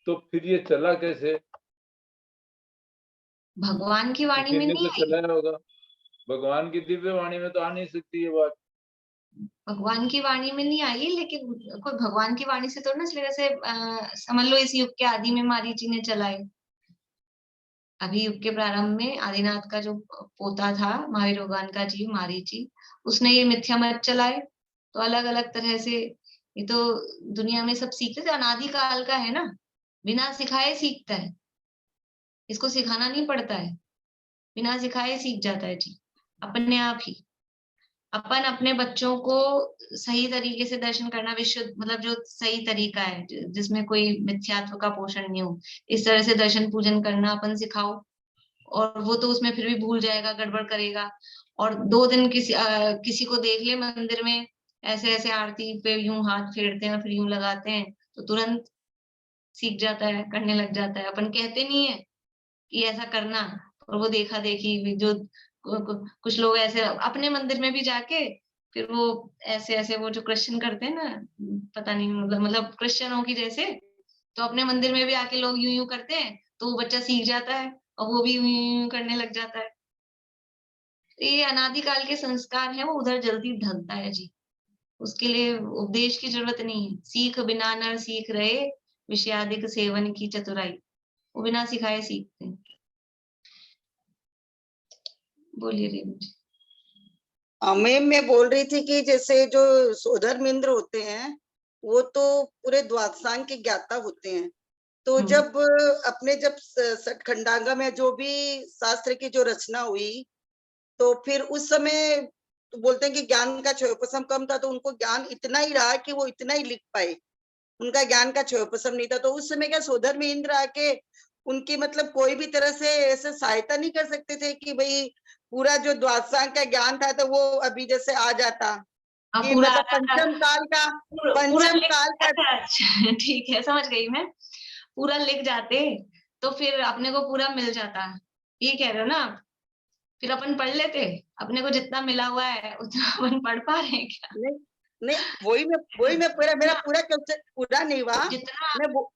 S6: तो फिर ये चला कैसे?
S1: भगवान की वाणी में नहीं
S6: तो चला होगा, भगवान की दिव्य वाणी में तो आ नहीं सकती ये बात।
S1: भगवान की वाणी में नहीं आई, लेकिन कोई भगवान की वाणी से तो ना, इसलिए जैसे समझ लो इस युग के आदि में मारीची ने चलाए, अभी युग के प्रारंभ में आदिनाथ का जो पोता था महावीर भगवान का जीव मारीची, उसने ये मिथ्या मत चलाए। तो अलग अलग तरह से ये तो दुनिया में सब सीखते थे, अनादि काल का है ना, बिना सिखाए सीखता है, इसको सिखाना नहीं पड़ता है, बिना सिखाए सीख जाता है जी, अपने आप ही। अपन अपने बच्चों को सही तरीके से दर्शन करना, विशुद्ध मतलब जो सही तरीका है जिसमें कोई मिथ्यात्व का पोषण नहीं हो, इस तरह से दर्शन पूजन करना अपन सिखाओ, और वो तो उसमें फिर भी भूल जाएगा, गड़बड़ करेगा, और 2 दिन किसी को देख ले मंदिर में ऐसे ऐसे आरती पे यूं हाथ फेरते हैं फिर यूं लगाते हैं, तो तुरंत सीख जाता है, करने लग जाता है। अपन कहते नहीं है कि ऐसा करना, और वो देखा देखी जो कुछ लोग ऐसे अपने मंदिर में भी जाके फिर वो ऐसे ऐसे वो जो क्रिश्चियन करते हैं ना, पता नहीं मतलब क्रिश्चियनों की जैसे, तो अपने मंदिर में भी आके लोग यूं यूं करते हैं, तो वो बच्चा सीख जाता है और वो भी यूं यूं करने लग जाता है। ये अनादिकाल के संस्कार हैं, वो उधर जल्दी ढलता है जी, उसके लिए उपदेश की जरूरत नहीं है। सीख बिना नर सीख रहे विषयादिक सेवन की चतुराई, वो बिना सिखाए सीखते हैं। बोलिए रेणु जी।
S7: मैम मैं बोल रही थी कि जैसे जो सोधर्मेंद्र होते हैं वो तो पूरे द्वादशांग के ज्ञाता होते हैं, तो जब अपने जब सठखंडांगा में जो भी शास्त्र की जो रचना हुई, तो फिर उस समय तो बोलते हैं कि ज्ञान का क्षयोपशम कम था, तो उनको ज्ञान इतना ही रहा कि वो इतना ही लिख पाए, उनका ज्ञान का क्षयोपशम नहीं था। तो उस समय क्या सोधर्मेंद्र आके उनकी मतलब कोई भी तरह से ऐसे सहायता नहीं कर सकते थे कि भाई पूरा जो द्वादशांग का ज्ञान था तो वो अभी जैसे आ जाता कि
S1: पूरा
S7: मतलब पंचम काल का
S1: ठीक है, समझ गई मैं, पूरा लिख जाते तो फिर अपने को पूरा मिल जाता, ये कह रहे हो ना आप? फिर अपन पढ़ लेते, अपने को जितना मिला हुआ है उतना अपन पढ़ पा रहे हैं क्या?
S7: नहीं, वही मैं पूरा, मेरा पूरा क्वेश्चन पूरा नहीं हुआ।
S1: जितना
S7: मैं वो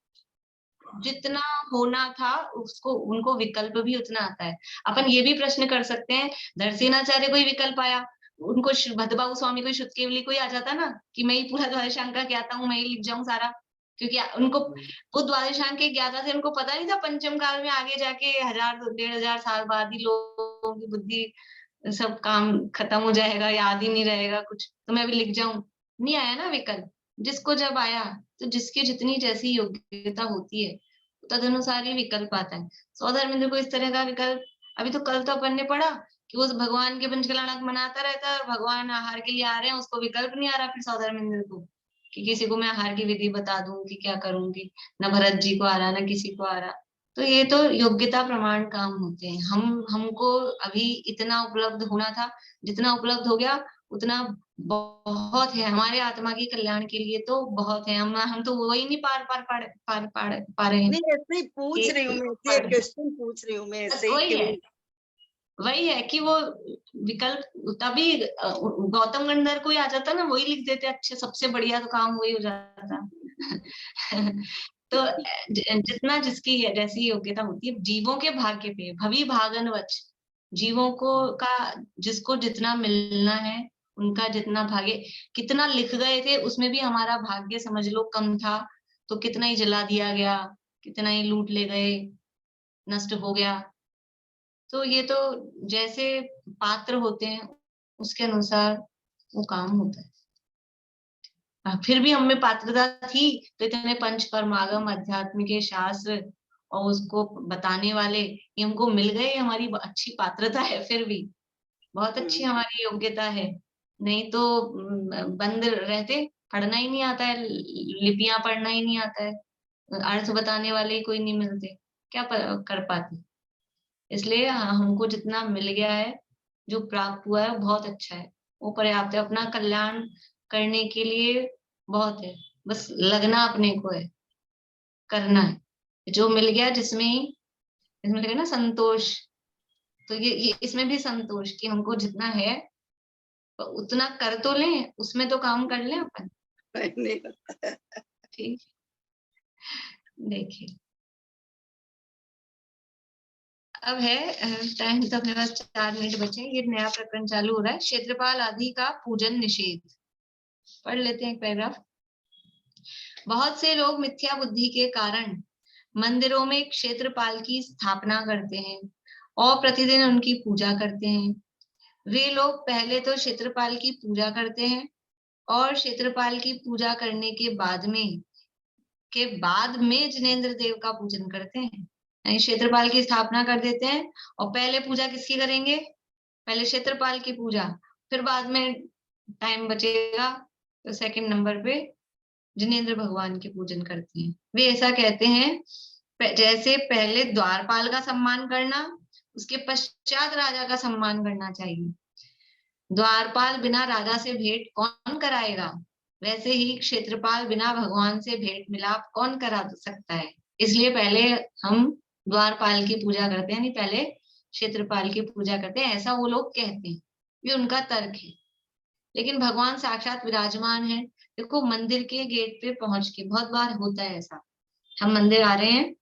S1: जितना होना था उसको, उनको विकल्प भी उतना आता है। अपन ये भी प्रश्न कर सकते हैं, धरसेनाचार्य कोई विकल्प आया, उनको भद्रबाहु स्वामी कोई शुद्धकेवली कोई आ जाता ना कि मैं ही पूरा द्वादशांक का ज्ञाता हूँ, मैं ही लिख जाऊं सारा, क्योंकि उनको वो द्वादशांक के ज्ञाता थे, उनको पता नहीं था पंचम काल में आगे जाके 1000-1500 साल बाद ही लोगों की बुद्धि सब काम खत्म हो जाएगा, याद ही नहीं रहेगा कुछ, तो मैं भी लिख जाऊं। नहीं आया ना विकल्प। जिसको जब आया, तो जिसकी जितनी जैसी योग्यता होती है तदनुसार ही विकल्प आता है। सौधर्मेंद्र को इस तरह का विकल्प, अभी तो कल तो अपन ने पढ़ा कि वो भगवान के पंचकल्याणक मनाता रहता है, भगवान आहार के लिए आ रहे हैं, उसको विकल्प नहीं आ रहा फिर सौधर्मेंद्र को कि किसी को मैं आहार की विधि बता दूं कि क्या करूंगी, न भरत जी को आ रहा, न किसी को आ रहा। तो ये तो योग्यता प्रमाण काम होते हैं। हमको अभी इतना उपलब्ध होना था, जितना उपलब्ध हो गया उतना बहुत है, हमारे आत्मा के कल्याण के लिए तो बहुत है। हम तो वही नहीं पा रहे हैं।
S7: नहीं, ऐसे ही पूछ रही हूँ, मैं ऐसे क्वेश्चन पूछ रही हूँ मैं
S1: बस
S7: ऐसे ही कि
S1: वही है कि वो विकल्प तभी गौतम गंधर्व कोई आ जाता ना, वही लिख देते अच्छे, सबसे बढ़िया तो काम वही हो जाता। तो जितना जिसकी जैसी योग्यता होती है, जीवों के भाग्य पे भवि भागन वच, जीवों को का जिसको जितना मिलना है, उनका जितना भाग्य, कितना लिख गए थे उसमें भी हमारा भाग्य समझ लो कम था, तो कितना ही जला दिया गया, कितना ही लूट ले गए, नष्ट हो गया। तो ये तो जैसे पात्र होते हैं उसके अनुसार वो काम होता है। फिर भी हम में पात्रता थी, तो इतने पंच परमागम अध्यात्म के शास्त्र और उसको बताने वाले ये हमको मिल गए, हमारी अच्छी पात्रता है, फिर भी बहुत अच्छी हमारी योग्यता है। नहीं तो बंद रहते, पढ़ना ही नहीं आता है, लिपियां पढ़ना ही नहीं आता है, अर्थ बताने वाले ही कोई नहीं मिलते, क्या कर पाते। इसलिए हमको जितना मिल गया है, जो प्राप्त हुआ है वो बहुत अच्छा है, वो पर्याप्त है, अपना कल्याण करने के लिए बहुत है। बस लगना अपने को है, करना है जो मिल गया, इसमें लगे ना संतोष, तो ये इसमें भी संतोष कि हमको जितना है तो उतना कर तो लें, उसमें तो काम कर लें अपन।
S7: नहीं
S1: ठीक, देखिए अब है टाइम तो अपने पास 4 मिनट बचे। ये नया प्रकरण चालू हो रहा है, क्षेत्रपाल आदि का पूजन निषेध। पढ़ लेते हैं एक पैराग्राफ। बहुत से लोग मिथ्या बुद्धि के कारण मंदिरों में क्षेत्रपाल की स्थापना करते हैं और प्रतिदिन उनकी पूजा करते हैं। वे लोग पहले तो क्षेत्रपाल की पूजा करते हैं और क्षेत्रपाल की पूजा करने के बाद में जिनेंद्र देव का पूजन करते हैं। क्षेत्रपाल की स्थापना कर देते हैं और पहले पूजा किसकी करेंगे? पहले क्षेत्रपाल की पूजा, फिर बाद में टाइम बचेगा तो सेकंड नंबर पे जिनेंद्र भगवान के पूजन करते हैं। वे ऐसा कहते हैं जैसे पहले द्वारपाल का सम्मान करना, उसके पश्चात राजा का सम्मान करना चाहिए। द्वारपाल बिना राजा से भेंट कौन कराएगा, वैसे ही क्षेत्रपाल बिना भगवान से भेंट मिलाप कौन करा सकता है। इसलिए पहले हम द्वारपाल की पूजा करते हैं, नहीं पहले क्षेत्रपाल की पूजा करते हैं, ऐसा वो लोग कहते हैं, ये उनका तर्क है। लेकिन भगवान साक्षात विराजमान है। देखो मंदिर के गेट पे पहुंच के बहुत बार होता है ऐसा, हम मंदिर आ रहे हैं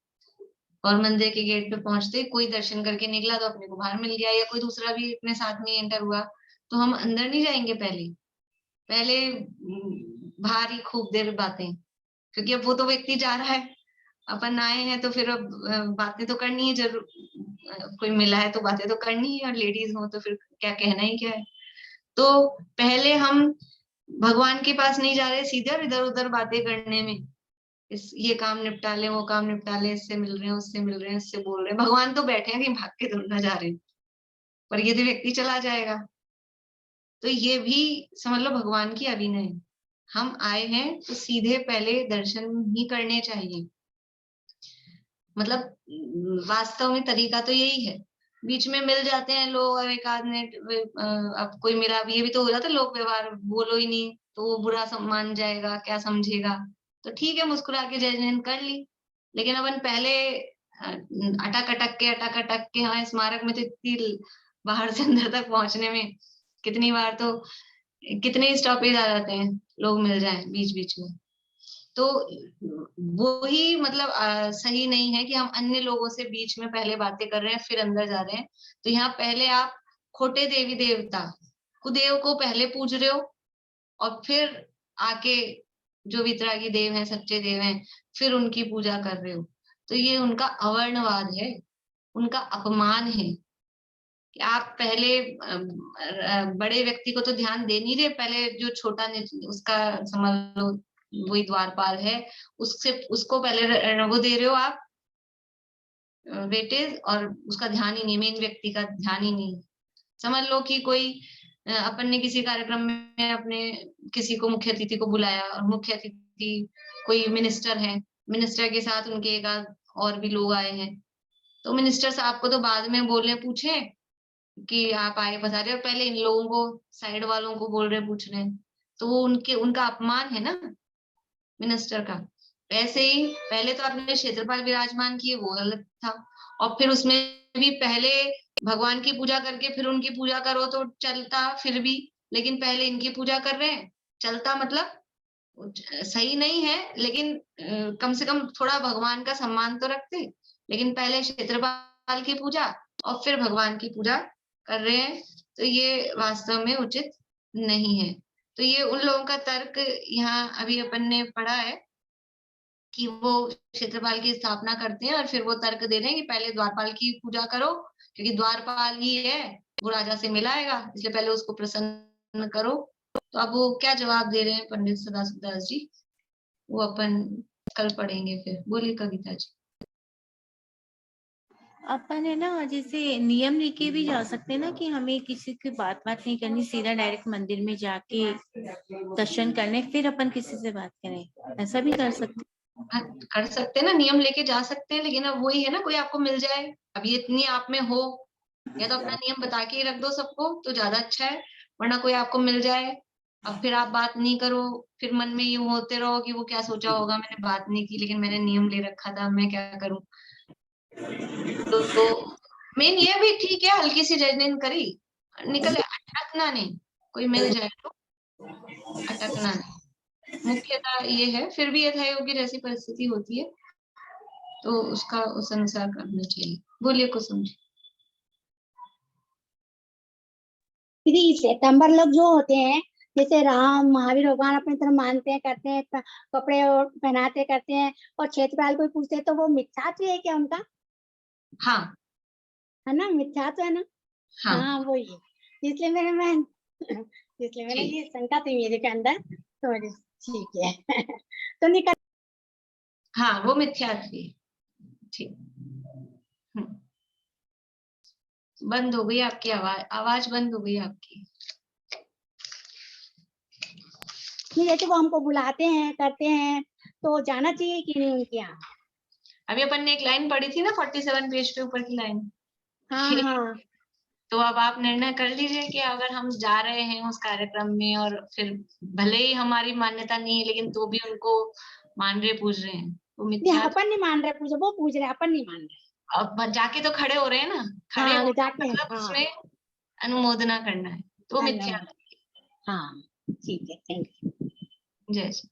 S1: और मंदिर के गेट पे पहुंचते कोई दर्शन करके निकला तो अपने को बाहर मिल गया, या कोई दूसरा भी अपने साथ में एंटर हुआ, तो हम अंदर नहीं जाएंगे, पहले बाहर ही खूब देर बातें, क्योंकि अब वो तो व्यक्ति जा रहा है, अपन आए हैं तो फिर अब बातें तो करनी है जरूर, कोई मिला है तो बातें तो करनी है, और लेडीज हो तो फिर क्या कहना ही क्या है। तो पहले हम भगवान के पास नहीं जा रहे सीधे इधर उधर बातें करने में, ये काम निपटा ले, वो काम निपटा ले, इससे मिल रहे हैं, उससे मिल रहे हैं, इससे बोल रहे हैं, भगवान तो बैठे हैं, कहीं भाग के थोड़ा जा रहे हैं, पर ये तो व्यक्ति चला जाएगा। तो ये भी समझ लो भगवान की अभिनय, हम आए हैं तो सीधे पहले दर्शन ही करने चाहिए। मतलब वास्तव में तरीका तो यही है। बीच में मिल जाते हैं लोग, एक आध मिनट अब कोई मिला, ये भी तो हो जाता है लोक व्यवहार, बोलो ही नहीं तो वो बुरा मान जाएगा, क्या समझेगा, तो ठीक है मुस्कुरा के जजमेंट कर ली। लेकिन अपन पहले अटक अटक के हाँ स्मारक में तो इतनी बाहर से अंदर तक पहुंचने में कितनी बार तो कितने स्टॉपेज आ जाते हैं, लोग मिल जाएं बीच बीच में। तो वो ही मतलब सही नहीं है कि हम अन्य लोगों से बीच में पहले बातें कर रहे हैं फिर अंदर जा रहे हैं। तो यहाँ पहले आप खोटे देवी देवता कुदेव को पहले पूज रहे हो और फिर आके जो वितरागी देव हैं, सच्चे देव हैं, फिर उनकी पूजा कर रहे हो। तो ये उनका अवर्णवाद है, उनका अपमान है कि आप पहले बड़े व्यक्ति को तो ध्यान दे नहीं रहे, पहले जो छोटा उसका समझ लो वही द्वारपाल है, उससे उसको पहले वो दे रहे हो आप वेटेज, और उसका ध्यान ही नहीं, मेन व्यक्ति का ध्यान ही नहीं। समझ लो कि कोई अपन ने किसी कार्यक्रम में अपने किसी को मुख्य अतिथि को बुलाया और मुख्य अतिथि कोई मिनिस्टर है, मिनिस्टर के साथ उनके एक आध और भी लोग आए हैं, तो मिनिस्टर साहब को तो बाद में बोले पूछे कि आप आए बता रहे, और पहले इन लोगों को साइड वालों को बोल रहे पूछ रहे, तो वो उनका अपमान है ना मिनिस्टर का। वैसे ही पहले तो आपने क्षेत्रपाल विराजमान किए, वो गलत था, और फिर उसमें भी पहले भगवान की पूजा करके फिर उनकी पूजा करो तो चलता फिर भी, लेकिन पहले इनकी पूजा कर रहे हैं, चलता मतलब सही नहीं है, लेकिन कम से कम थोड़ा भगवान का सम्मान तो रखते। लेकिन पहले क्षेत्रपाल की पूजा और फिर भगवान की पूजा कर रहे हैं, तो ये वास्तव में उचित नहीं है। तो ये उन लोगों का तर्क यहाँ अभी अपन ने पढ़ा है कि वो क्षेत्रपाल की स्थापना करते हैं और फिर वो तर्क दे रहे हैं कि पहले द्वारपाल की पूजा करो, क्योंकि द्वारपाल ही है, वो राजा से मिलाएगा, इसलिए पहले उसको प्रसन्न करो। तो अब वो क्या जवाब दे रहे हैं पंडित सदाशिवदास जी, वो अपन कल पढ़ेंगे। फिर बोलिए कविता जी।
S8: अपन है ना जैसे नियम लेके भी जा सकते हैं ना कि हमें किसी की बात नहीं करनी, सीधा डायरेक्ट मंदिर में जाके दर्शन करने फिर अपन किसी से बात करें, ऐसा भी कर सकते हैं।
S1: हाँ, कर सकते हैं ना, नियम लेके जा सकते हैं, लेकिन अब वही है ना, कोई आपको मिल जाए, अब ये इतनी आप में हो, या तो अपना नियम बता के ही रख दो सबको तो ज्यादा अच्छा है, वरना कोई आपको मिल जाए अब फिर आप बात नहीं करो, फिर मन में यूं होते रहो कि वो क्या सोचा होगा, मैंने बात नहीं की लेकिन मैंने नियम ले रखा था, मैं क्या करूं। तो मेन ये भी ठीक है, हल्की सी जजमेंट करी निकले, अटकना नहीं, कोई मिल जाए तो अटकना नहीं। मुख्यता ये है, फिर भी यथायोग्य जैसी परिस्थिति होती है तो उसका उस अनुसार करना चाहिए। बोलिए कुसुम जी।
S2: दीदी श्वेतांबर लोग जो होते हैं, जैसे राम महावीर भगवान अपनी तरफ मानते हैं, करते हैं, कपड़े और पहनाते करते हैं, और क्षेत्रपाल को पूछते हैं, तो वो मिथ्यात्व है क्या उनका?
S1: हाँ
S2: है ना, मिथ्यात्व है ना।
S1: हाँ
S2: हाँ वही, इसलिए मैंने ये शंका थी मेरे के अंदर, तो ठीक है तो निकल।
S1: हाँ वो मिथ्यात्व है, ठीक। बंद हो गई आपकी आवाज, आवाज बंद हो गई आपकी।
S2: नहीं, जैसे वो हमको बुलाते हैं करते हैं तो जाना चाहिए कि नहीं उनके यहाँ?
S1: अभी अपन ने एक लाइन पढ़ी थी ना 47 पेज पे ऊपर की लाइन।
S2: हाँ हाँ
S1: तो अब आप निर्णय कर लीजिए कि अगर हम जा रहे हैं उस कार्यक्रम में और फिर भले ही हमारी मान्यता नहीं है लेकिन तो भी उनको मान रहे पूज रहे हैं, तो
S2: नहीं,
S1: मिथ्या।
S2: अपन नहीं मान रहे, पूछो वो पूछ रहे, अपन नहीं मान रहे।
S1: अब जाके तो खड़े हो रहे हैं ना, खड़े
S2: हाँ
S1: हो
S2: जाके,
S1: मतलब
S2: हाँ
S1: उसमें अनुमोदना करना है, तो
S2: हाँ
S1: मिथ्या।
S2: हाँ ठीक है, थैंक यू।
S1: जय श्री